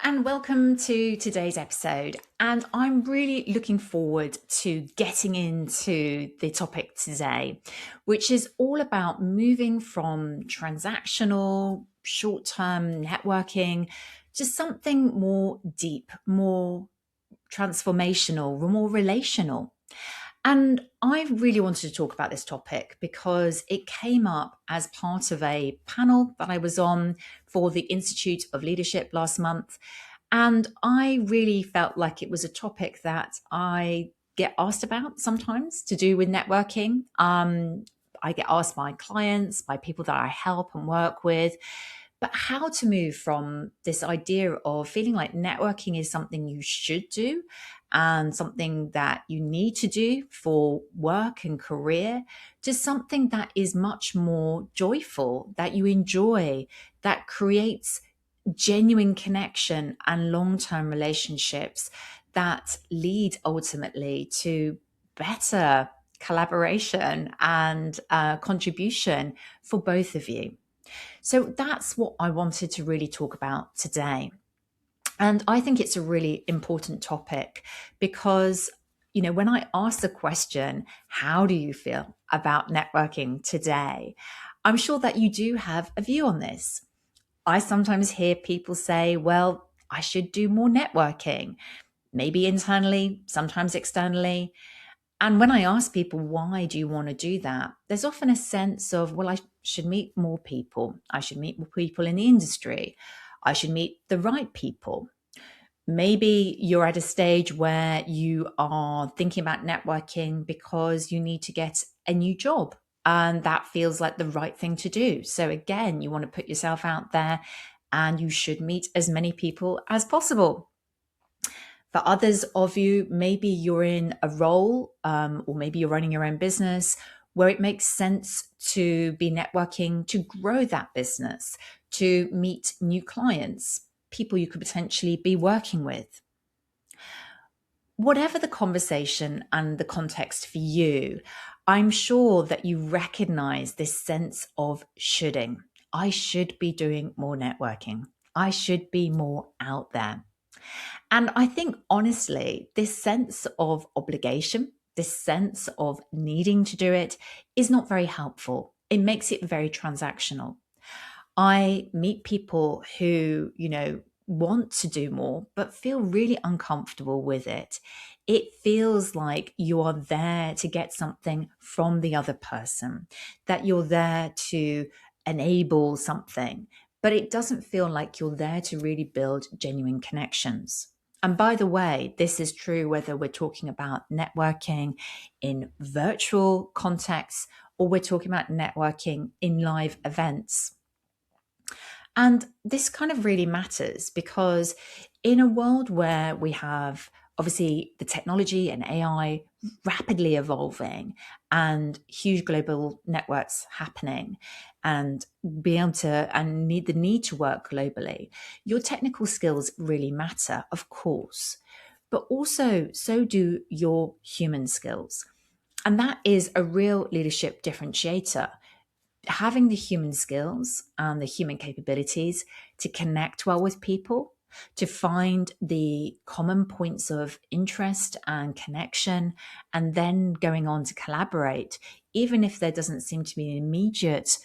And welcome to today's episode. And I'm really looking forward to getting into the topic today, which is all about moving from transactional, short term networking to something more deep, more transformational, more relational. And I really wanted to talk about this topic because it came up as part of a panel that I was on for the Institute of Leadership last month. And I really felt like it was a topic that I get asked about sometimes to do with networking. I get asked by clients, by people that I help and work with, but how to move from this idea of feeling like networking is something you should do and something that you need to do for work and career to something that is much more joyful, that you enjoy, that creates genuine connection and long term relationships that lead ultimately to better collaboration and contribution for both of you. So that's what I wanted to really talk about today. And I think it's a really important topic because, when I ask the question, how do you feel about networking today? I'm sure that you do have a view on this. I sometimes hear people say, well, I should do more networking, maybe internally, sometimes externally. And when I ask people, why do you want to do that? There's often a sense of, well, I should meet more people. I should meet more people in the industry. I should meet the right people. Maybe you're at a stage where you are thinking about networking because you need to get a new job. And that feels like the right thing to do. So, again, you want to put yourself out there and you should meet as many people as possible. For others of you, maybe you're in a role or maybe you're running your own business where it makes sense to be networking to grow that business, to meet new clients, people you could potentially be working with. Whatever the conversation and the context for you, I'm sure that you recognize this sense of shoulding. I should be doing more networking. I should be more out there. And I think, honestly, this sense of obligation, this sense of needing to do it is not very helpful. It makes it very transactional. I meet people who, want to do more, but feel really uncomfortable with it. It feels like you are there to get something from the other person, that you're there to enable something, but it doesn't feel like you're there to really build genuine connections. And by the way, this is true whether we're talking about networking in virtual contexts or we're talking about networking in live events. And this kind of really matters because in a world where we have obviously the technology and AI rapidly evolving and huge global networks happening and be able to and need the need to work globally, your technical skills really matter, of course, but also so do your human skills. And that is a real leadership differentiator, having the human skills and the human capabilities to connect well with people, to find the common points of interest and connection, and then going on to collaborate, even if there doesn't seem to be an immediate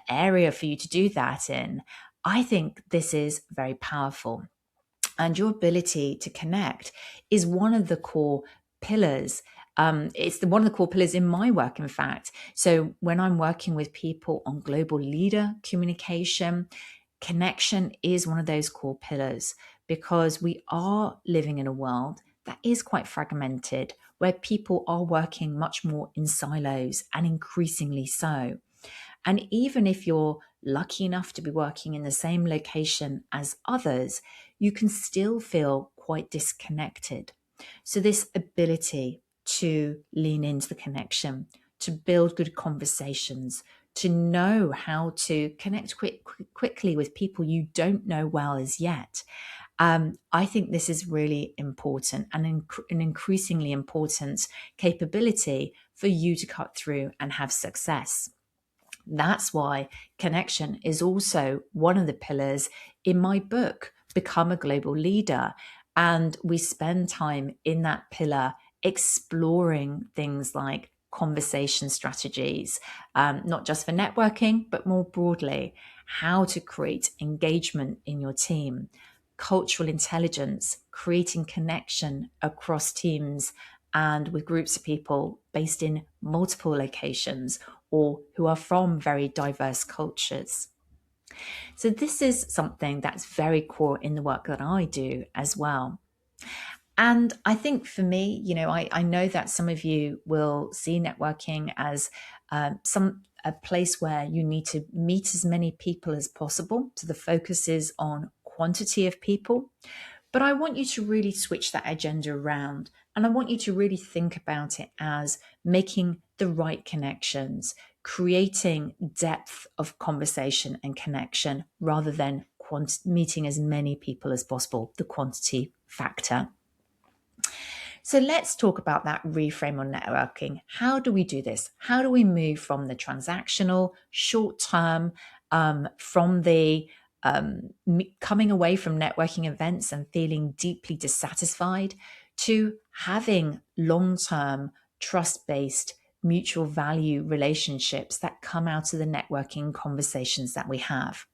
area for you to do that in. I think this is very powerful. And your ability to connect is one of the core pillars. One of the core pillars in my work, in fact. So when I'm working with people on global leader communication, connection is one of those core pillars because we are living in a world that is quite fragmented, where people are working much more in silos and increasingly so. And even if you're lucky enough to be working in the same location as others, you can still feel quite disconnected. So, this ability to lean into the connection, to build good conversations, to know how to connect quickly with people you don't know well as yet. I think this is really important and an increasingly important capability for you to cut through and have success. That's why connection is also one of the pillars in my book, become a global leader. And we spend time in that pillar exploring things like conversation strategies, not just for networking, but more broadly, how to create engagement in your team, cultural intelligence, creating connection across teams and with groups of people based in multiple locations or who are from very diverse cultures. So, this is something that's very core in the work that I do as well. And I think for me, I know that some of you will see networking as a place where you need to meet as many people as possible. So the focus is on quantity of people. But I want you to really switch that agenda around. And I want you to really think about it as making the right connections, creating depth of conversation and connection rather than meeting as many people as possible, the quantity factor. So let's talk about that reframe on networking. How do we do this? How do we move from the transactional, short term, from the coming away from networking events and feeling deeply dissatisfied to having long term, trust based, mutual value relationships that come out of the networking conversations that we have?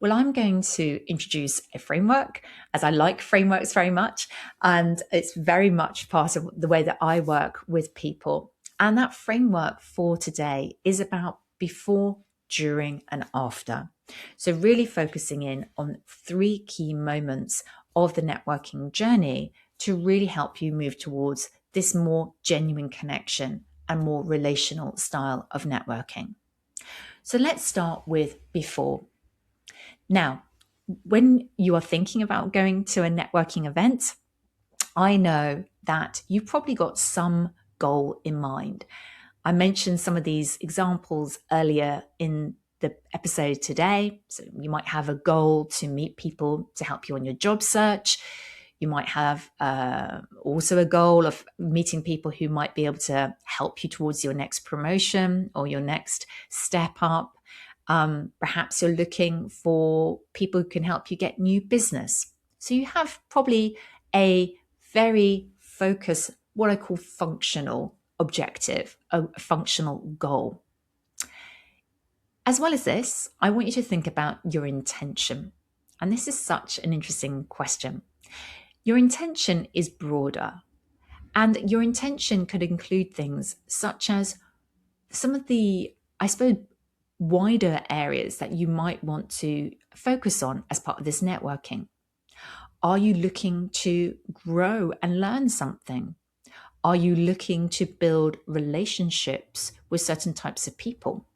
Well, I'm going to introduce a framework as I like frameworks very much. And it's very much part of the way that I work with people. And that framework for today is about before, during, and after. So, really focusing in on 3 key moments of the networking journey to really help you move towards this more genuine connection and more relational style of networking. So, let's start with before. Now, when you are thinking about going to a networking event, I know that you've probably got some goal in mind. I mentioned some of these examples earlier in the episode today. So you might have a goal to meet people to help you on your job search. You might have also a goal of meeting people who might be able to help you towards your next promotion or your next step up. Perhaps you're looking for people who can help you get new business. So you have probably a very focused, what I call functional objective, a functional goal. As well as this, I want you to think about your intention. And this is such an interesting question. Your intention is broader, and your intention could include things such as some of the, I suppose, wider areas that you might want to focus on as part of this networking. Are you looking to grow and learn something? Are you looking to build relationships with certain types of people?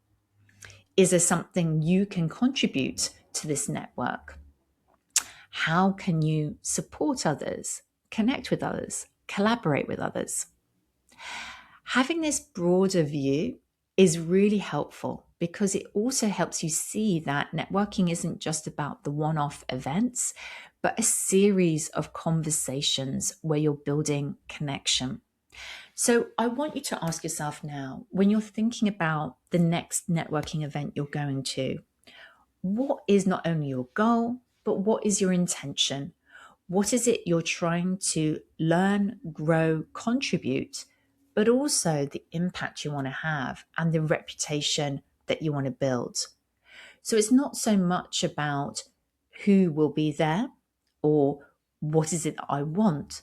Is there something you can contribute to this network? How can you support others, connect with others, collaborate with others? Having this broader view is really helpful because it also helps you see that networking isn't just about the one-off events, but a series of conversations where you're building connection. So I want you to ask yourself now, when you're thinking about the next networking event you're going to, what is not only your goal, but what is your intention? What is it you're trying to learn, grow, contribute, but also the impact you want to have and the reputation that you want to build? So it's not so much about who will be there or what is it that I want,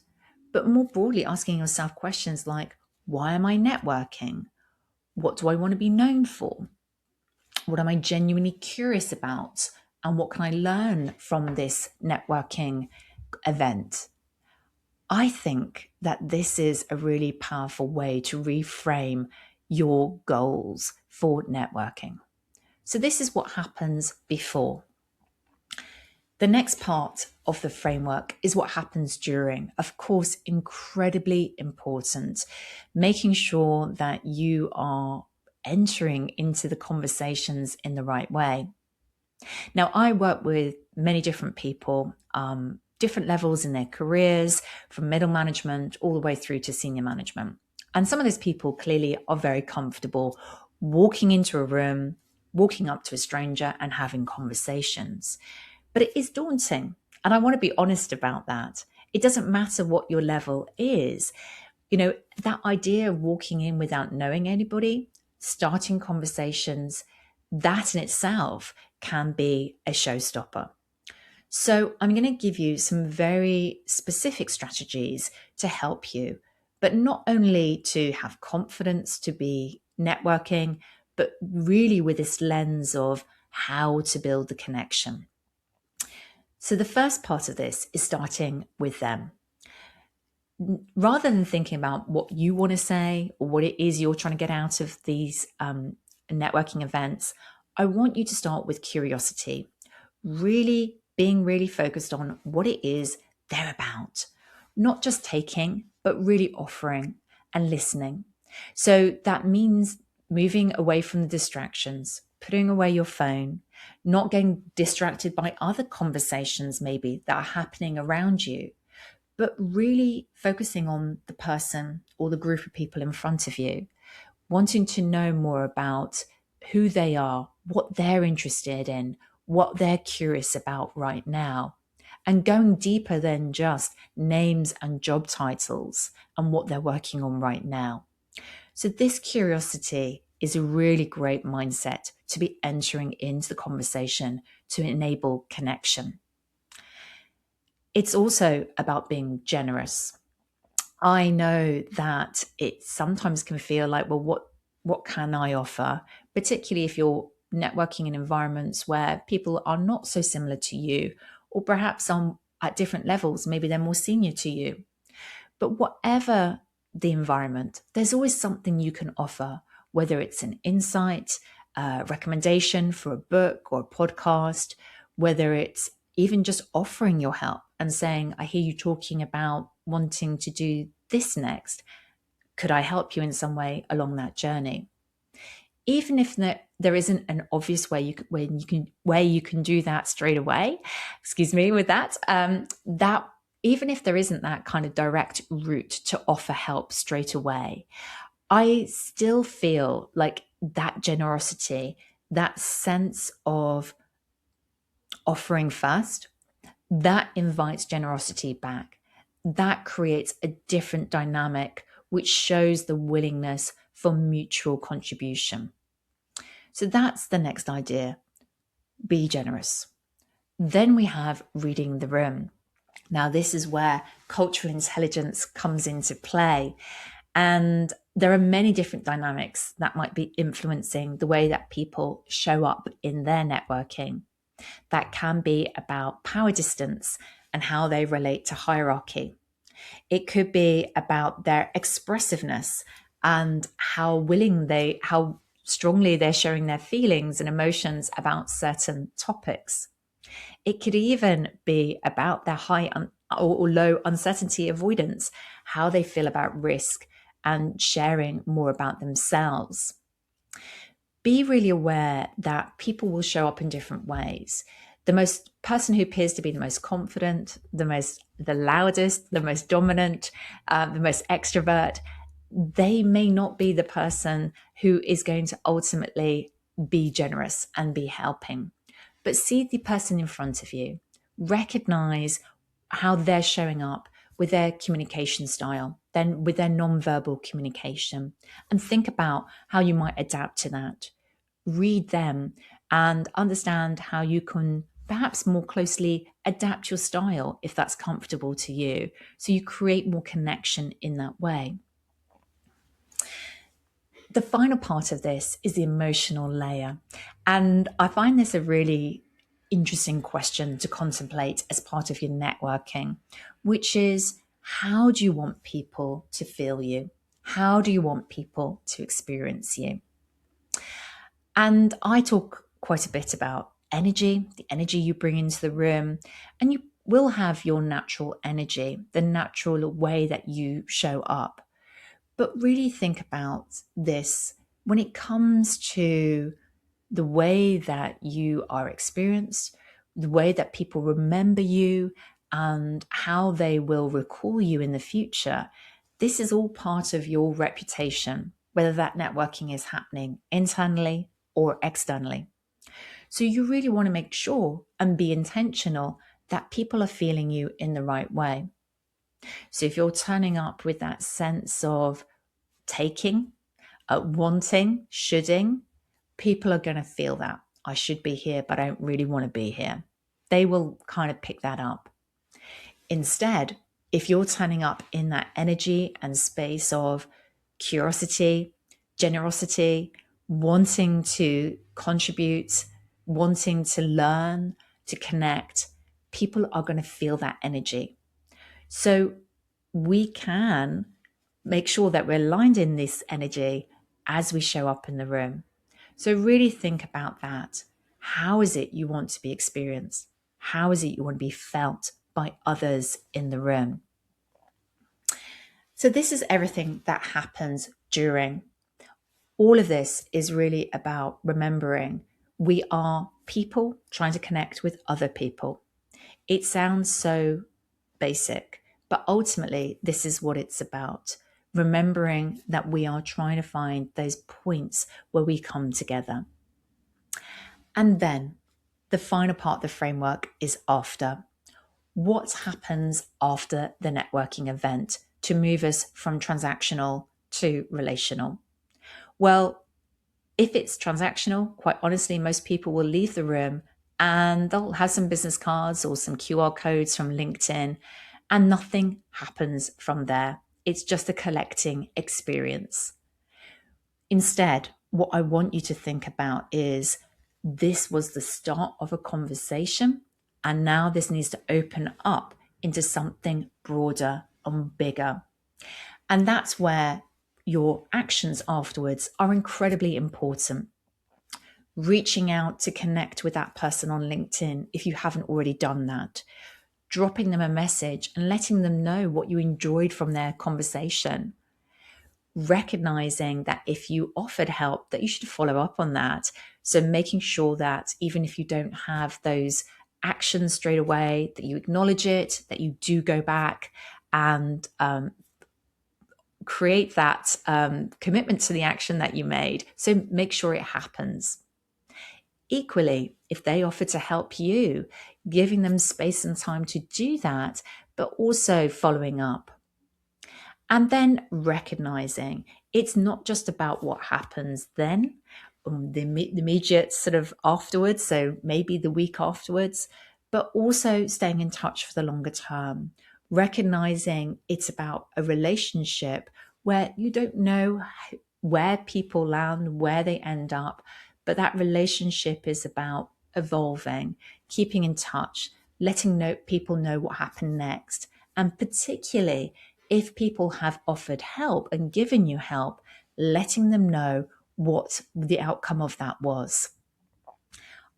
but more broadly asking yourself questions like, why am I networking? What do I want to be known for? What am I genuinely curious about? And what can I learn from this networking event? I think that this is a really powerful way to reframe your goals for networking. So this is what happens before. The next part of the framework is what happens during. Of course, incredibly important, making sure that you are entering into the conversations in the right way. Now, I work with many different people, different levels in their careers, from middle management all the way through to senior management. And some of those people clearly are very comfortable walking into a room, walking up to a stranger and having conversations. But it is daunting. And I want to be honest about that. It doesn't matter what your level is. That idea of walking in without knowing anybody, starting conversations, that in itself can be a showstopper. So I'm going to give you some very specific strategies to help you, but not only to have confidence to be networking, but really with this lens of how to build the connection. So the first part of this is starting with them. Rather than thinking about what you want to say or what it is you're trying to get out of these networking events, I want you to start with curiosity, really being really focused on what it is they're about, not just taking, but really offering and listening. So that means moving away from the distractions, putting away your phone, not getting distracted by other conversations maybe that are happening around you, but really focusing on the person or the group of people in front of you, wanting to know more about who they are, what they're interested in, what they're curious about right now, and going deeper than just names and job titles and what they're working on right now. So this curiosity is a really great mindset to be entering into the conversation to enable connection. It's also about being generous. I know that it sometimes can feel like, well, what can I offer? Particularly if you're networking in environments where people are not so similar to you, or perhaps on at different levels, maybe they're more senior to you. But whatever the environment, there's always something you can offer, whether it's an insight, a recommendation for a book or a podcast, whether it's even just offering your help and saying, I hear you talking about wanting to do this next. Could I help you in some way along that journey? Even if there isn't an obvious way you can do that straight away, excuse me with that, that even if there isn't that kind of direct route to offer help straight away, I still feel like that generosity, that sense of offering first, that invites generosity back. That creates a different dynamic, which shows the willingness for mutual contribution. So that's the next idea. Be generous. Then we have reading the room. Now, this is where cultural intelligence comes into play. And there are many different dynamics that might be influencing the way that people show up in their networking. That can be about power distance and how they relate to hierarchy. It could be about their expressiveness and how strongly they're showing their feelings and emotions about certain topics. It could even be about their high or low uncertainty avoidance, how they feel about risk and sharing more about themselves. Be really aware that people will show up in different ways. The person who appears to be the most confident, the loudest, the most dominant, the most extrovert, they may not be the person who is going to ultimately be generous and be helping. But see the person in front of you, recognize how they're showing up with their communication style, then with their nonverbal communication, and think about how you might adapt to that. Read them and understand how you can perhaps more closely adapt your style if that's comfortable to you. So you create more connection in that way. The final part of this is the emotional layer. And I find this a really interesting question to contemplate as part of your networking, which is, how do you want people to feel you? How do you want people to experience you? And I talk quite a bit about energy, the energy you bring into the room, and you will have your natural energy, the natural way that you show up. But really think about this when it comes to the way that you are experienced, the way that people remember you, and how they will recall you in the future. This is all part of your reputation, whether that networking is happening internally or externally. So you really want to make sure and be intentional that people are feeling you in the right way. So if you're turning up with that sense of taking, wanting, shoulding, people are going to feel that. I should be here, but I don't really want to be here. They will kind of pick that up. Instead, if you're turning up in that energy and space of curiosity, generosity, wanting to contribute, wanting to learn, to connect, people are going to feel that energy. So we can make sure that we're aligned in this energy as we show up in the room. So really think about that. How is it you want to be experienced? How is it you want to be felt by others in the room? So this is everything that happens during. All of this is really about remembering we are people trying to connect with other people. It sounds so basic, but ultimately this is what it's about. Remembering that we are trying to find those points where we come together. And then the final part of the framework is after. What happens after the networking event to move us from transactional to relational? Well, if it's transactional, quite honestly, most people will leave the room and they'll have some business cards or some QR codes from LinkedIn, and nothing happens from there. It's just a collecting experience. Instead, what I want you to think about is this was the start of a conversation, and now this needs to open up into something broader and bigger. And that's where your actions afterwards are incredibly important. Reaching out to connect with that person on LinkedIn if you haven't already done that, dropping them a message and letting them know what you enjoyed from their conversation, recognizing that if you offered help that you should follow up on that. So making sure that even if you don't have those actions straight away, that you acknowledge it, that you do go back and create that commitment to the action that you made. So make sure it happens. Equally, if they offer to help you, giving them space and time to do that, but also following up. And then recognizing it's not just about what happens then, the immediate sort of afterwards, so maybe the week afterwards, but also staying in touch for the longer term. Recognizing it's about a relationship where you don't know where people land, where they end up, but that relationship is about evolving, keeping in touch, letting people know what happened next, and particularly if people have offered help and given you help, letting them know what the outcome of that was.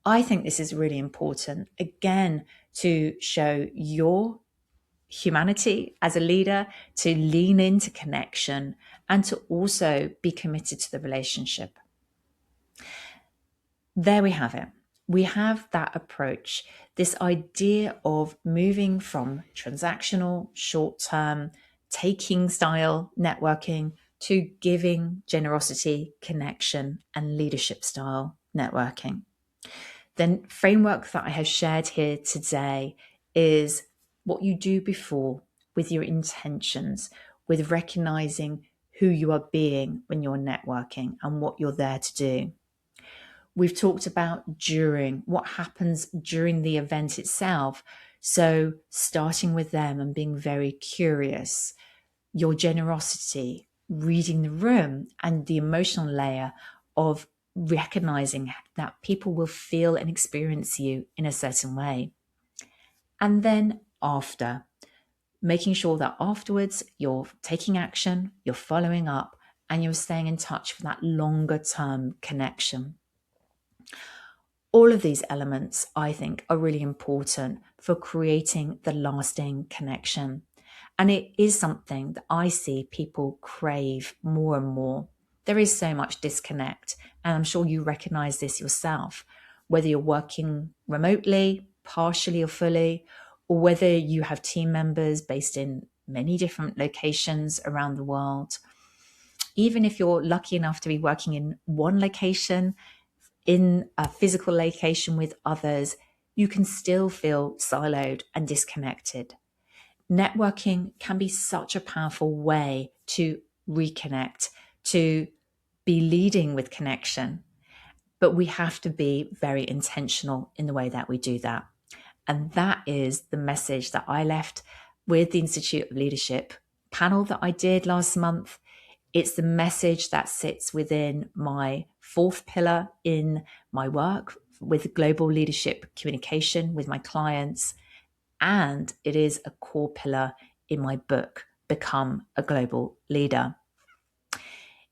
I think this is really important, again, to show your humanity as a leader, to lean into connection, and to also be committed to the relationship. There we have it. We have that approach, this idea of moving from transactional, short-term, taking style networking to giving, generosity, connection, and leadership style networking. The framework that I have shared here today is what you do before with your intentions, with recognizing who you are being when you're networking and what you're there to do. We've talked about during, what happens during the event itself. So starting with them and being very curious, your generosity, reading the room, and the emotional layer of recognizing that people will feel and experience you in a certain way. And then after, making sure that afterwards you're taking action, you're following up, and you're staying in touch for that longer term connection. All of these elements, I think, are really important for creating the lasting connection. And it is something that I see people crave more and more. There is so much disconnect, and I'm sure you recognize this yourself, whether you're working remotely, partially or fully, or whether you have team members based in many different locations around the world. Even if you're lucky enough to be working in one location, in a physical location with others, you can still feel siloed and disconnected. Networking can be such a powerful way to reconnect, to be leading with connection, but we have to be very intentional in the way that we do that. And that is the message that I left with the Institute of Leadership panel that I did last month. It's the message that sits within my fourth pillar in my work with global leadership communication with my clients. And it is a core pillar in my book, Become a Global Leader.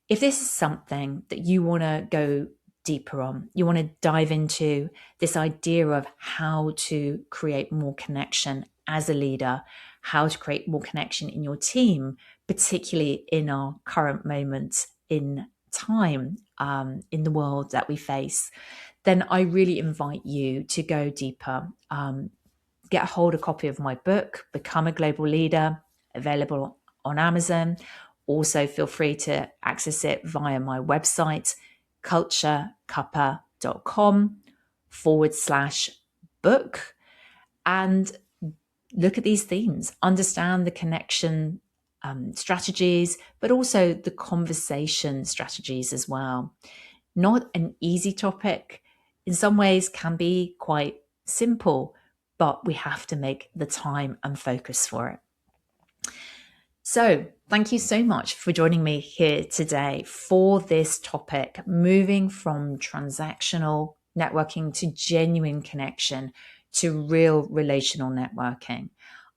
If this is something that you want to go deeper on, you want to dive into this idea of how to create more connection as a leader, how to create more connection in your team, particularly in our current moment in time, in the world that we face, then I really invite you to go deeper. Get a hold of a copy of my book, Become a Global Leader, available on Amazon. Also, feel free to access it via my website, culturecuppa.com/book, and look at these themes, understand the connection strategies, but also the conversation strategies as well. Not an easy topic. In some ways can be quite simple, but we have to make the time and focus for it. So thank you so much for joining me here today for this topic, moving from transactional networking to genuine connection to real relational networking.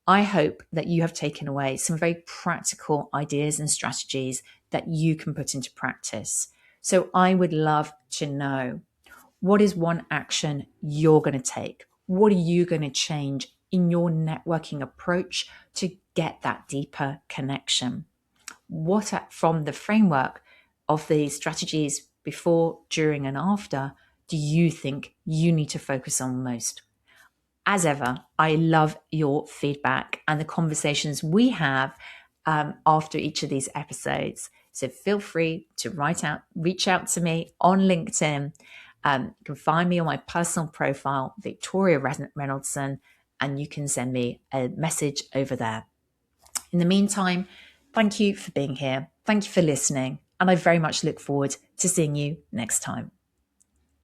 I hope that you have taken away some very practical ideas and strategies that you can put into practice. So I would love to know, what is one action you're going to take? What are you going to change in your networking approach to get that deeper connection? What from the framework of the strategies before, during, and after do you think you need to focus on most? As ever, I love your feedback and the conversations we have after each of these episodes. So feel free to reach out to me on LinkedIn. You can find me on my personal profile, Victoria Reynoldson, and you can send me a message over there. In the meantime, thank you for being here. Thank you for listening. And I very much look forward to seeing you next time.